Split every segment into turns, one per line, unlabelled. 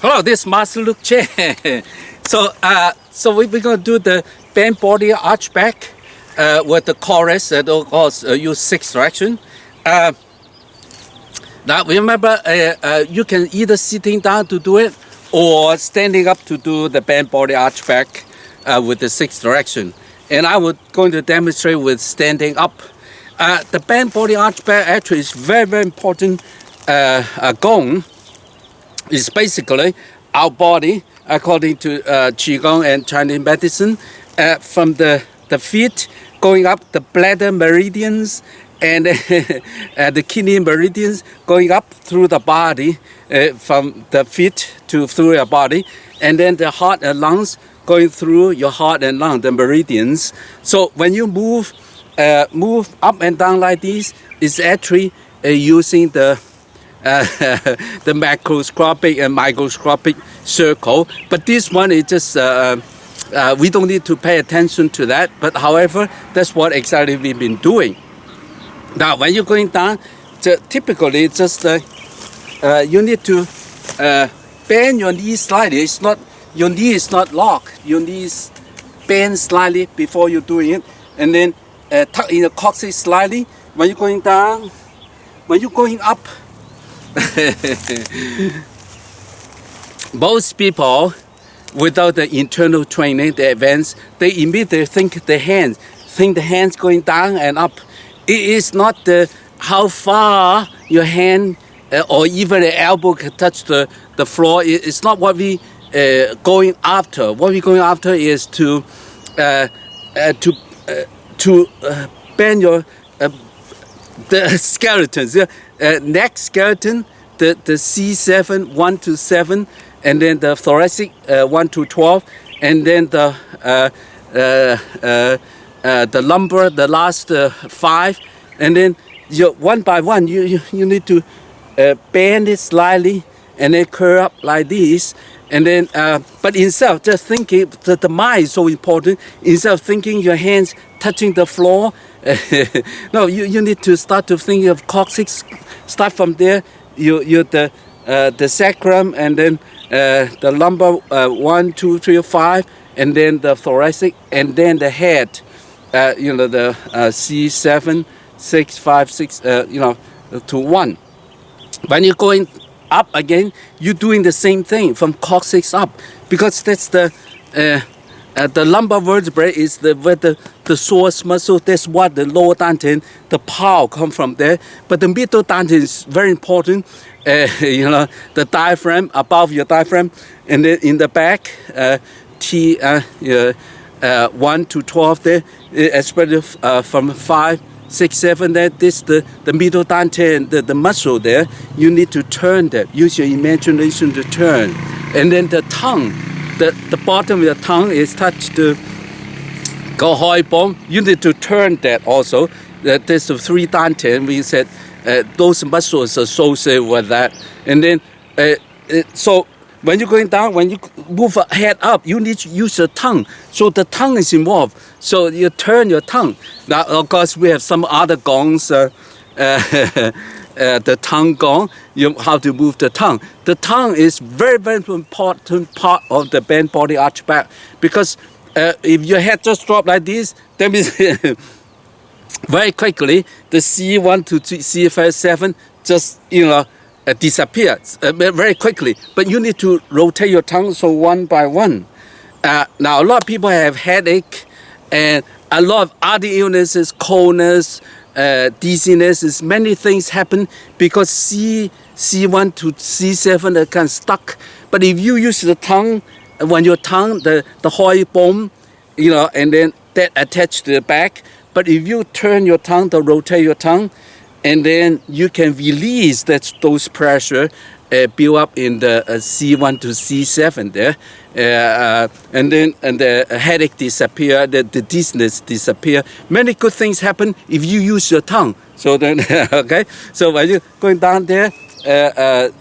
Oh, this muscle look chair. So we're going to do the bend body arch back with the chorus that of course use 6 direction. Now remember, you can either sitting down to do it or standing up to do the bend body arch back with the 6 direction. And I was going to demonstrate with standing up. The bend body arch back actually is very, very important. Gong is basically our body, according to Qigong and Chinese medicine, from the feet going up the bladder meridians and the kidney meridians going up through the body, from the feet to through your body, and then the heart and lungs going through your heart and lung, the meridians. So when you move up and down like this, it's actually using the macroscopic and microscopic circle. But this one is just we don't need to pay attention to that. But however, that's what exactly we've been doing. Now, when you're going down, typically just you need to bend your knees slightly. It's not your knee is not locked. Your knees bend slightly before you're doing it, and then tuck in the coccyx slightly. When you're going down, when you're going up, most people without the internal training, the advanced, they immediately think the hands going down and up. It is not how far your hand or even the elbow can touch the floor. It's not what we going after. What we're going after is to bend your the skeletons, neck skeleton, the C7 1 to 7, and then the thoracic 1 to 12, and then the lumbar, the last 5, and then one by one you need to bend it slightly and then curl up like this. And then, but instead of just thinking, the mind is so important. Instead of thinking your hands touching the floor, no, you need to start to think of coccyx. Start from there. The sacrum, and then the lumbar 1, 2, 3, 5, and then the thoracic, and then the head. The C7, 6, 5, 6. To 1. When you're going up again, you're doing the same thing from coccyx up, because that's the lumbar vertebrae is where the source muscle. That's what the lower dantian, the power come from there. But the middle dantian is very important. The diaphragm, above your diaphragm, and then in the back, T 1 to 12 there, especially from 5, 6, 7, that this the middle dantian, the muscle there, you need to turn that. Use your imagination to turn. And then the tongue, the bottom of the tongue is touched to hoi bone. You need to turn that also. There's the 3 dantian. We said those muscles associated with that. And then so when you're going down, when you move head up, you need to use your tongue. So the tongue is involved. So you turn your tongue. Now, of course, we have some other gongs, the tongue gong, how to move the tongue. The tongue is very, very important part of the bend body arch back, because if your head just drop like this, that means very quickly the C1 to C7 just, disappear very quickly. But you need to rotate your tongue, so one by one. Now, a lot of people have headache and a lot of other illnesses, coldness, dizziness. Many things happen because C1 to C7 are kind of stuck. But if you use the tongue, when your tongue, the hoi bone, and then that attached to the back. But if you turn your tongue, to rotate your tongue, and then you can release those pressure build up in the C1 to C7 there, and the headache disappear, the dizziness disappear. Many good things happen if you use your tongue. So then, okay. So when you're going down there, the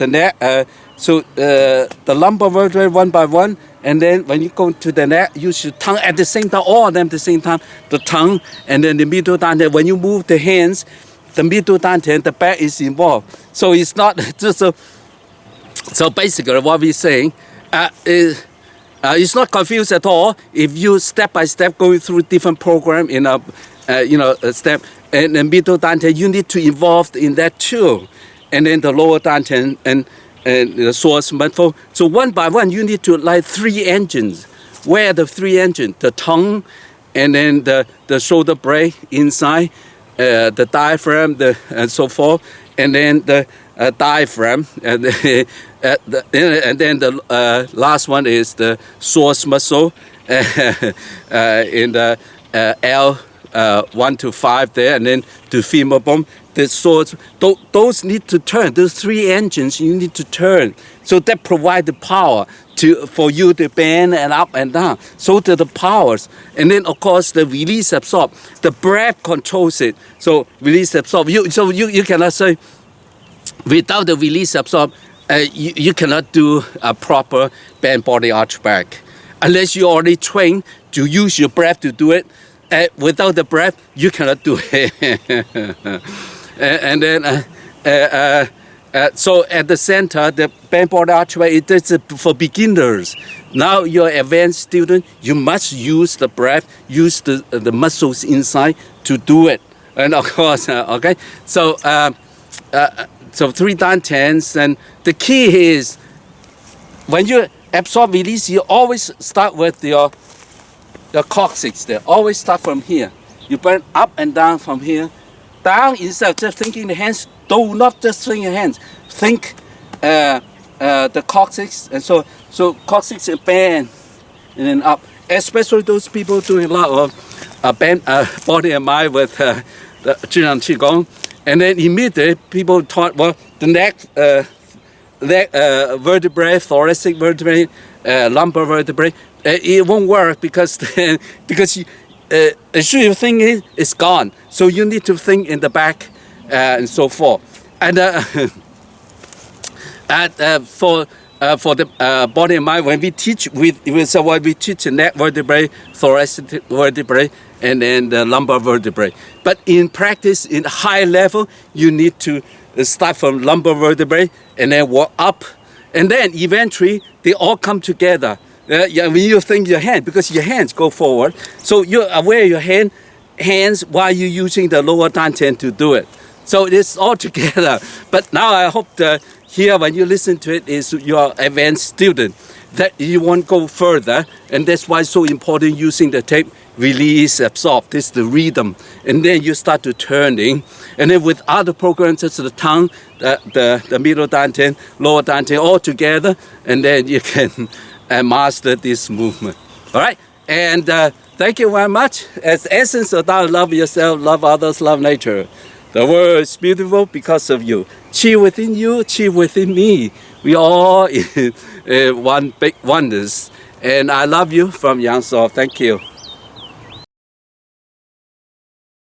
neck, the lumbar vertebrae one by one. And then when you go to the neck, use your tongue at the same time, all of them at the same time. The tongue and then the middle dantian. When you move the hands, the middle dantian, the back is involved. So it's not just So basically, what we're saying is it's not confused at all. If you step by step going through different program in a step, and the middle dantian, you need to involve in that too, and then the lower dantian and the source mindful. So one by one, you need to like 3 engines. Where are the 3 engines? The tongue, and then the shoulder blade inside, the diaphragm, and so forth, and then the diaphragm, and then the last one is the source muscle in the L1 to 5 there, and then the femur bone. The source, those need to turn. Those 3 engines you need to turn. So that provide the power for you to bend and up and down. So to the powers, and then of course the release absorb. The breath controls it. So release absorb. You cannot say without the release absorb, you cannot do a proper bend body arch back unless you already trained to use your breath to do it. Without the breath, you cannot do it. And then so at the center, the bend body archway, it is for beginners. Now you're an advanced student, you must use the breath, use the muscles inside to do it. And of course, okay, so 3 dantians, and the key is when you absorb release, you always start with your coccyx there. Always start from here. You burn up and down from here. Down instead of just thinking the hands. Do not just think your hands. Think the coccyx, and so coccyx and bend, and then up. Especially those people doing a lot of bend body and mind with the Qigong, and then immediately people thought, well, the neck vertebrae, thoracic vertebrae, lumbar vertebrae, it won't work because as soon as you think it's gone. So you need to think in the back and so forth. And for the body and mind, when we teach, we teach the neck vertebrae, thoracic vertebrae, and then the lumbar vertebrae. But in practice, in high level, you need to start from lumbar vertebrae and then walk up, and then eventually they all come together. When you think your hand, because your hands go forward, so you're aware of your hands while you're using the lower dantian to do it. So it's all together. But now I hope that here, when you listen to it, is you're an advanced student, that you won't go further, and that's why it's so important using the tape, release, absorb. This is the rhythm, and then you start to turning, and then with other programs such as the tongue, the middle dantian, lower dantian, all together, and then you can master this movement. All right, and thank you very much. As essence of that, love yourself, love others, love nature. The world is beautiful because of you. Qi within you, Qi within me. We all one big oneness. And I love you from Yangso. Thank you.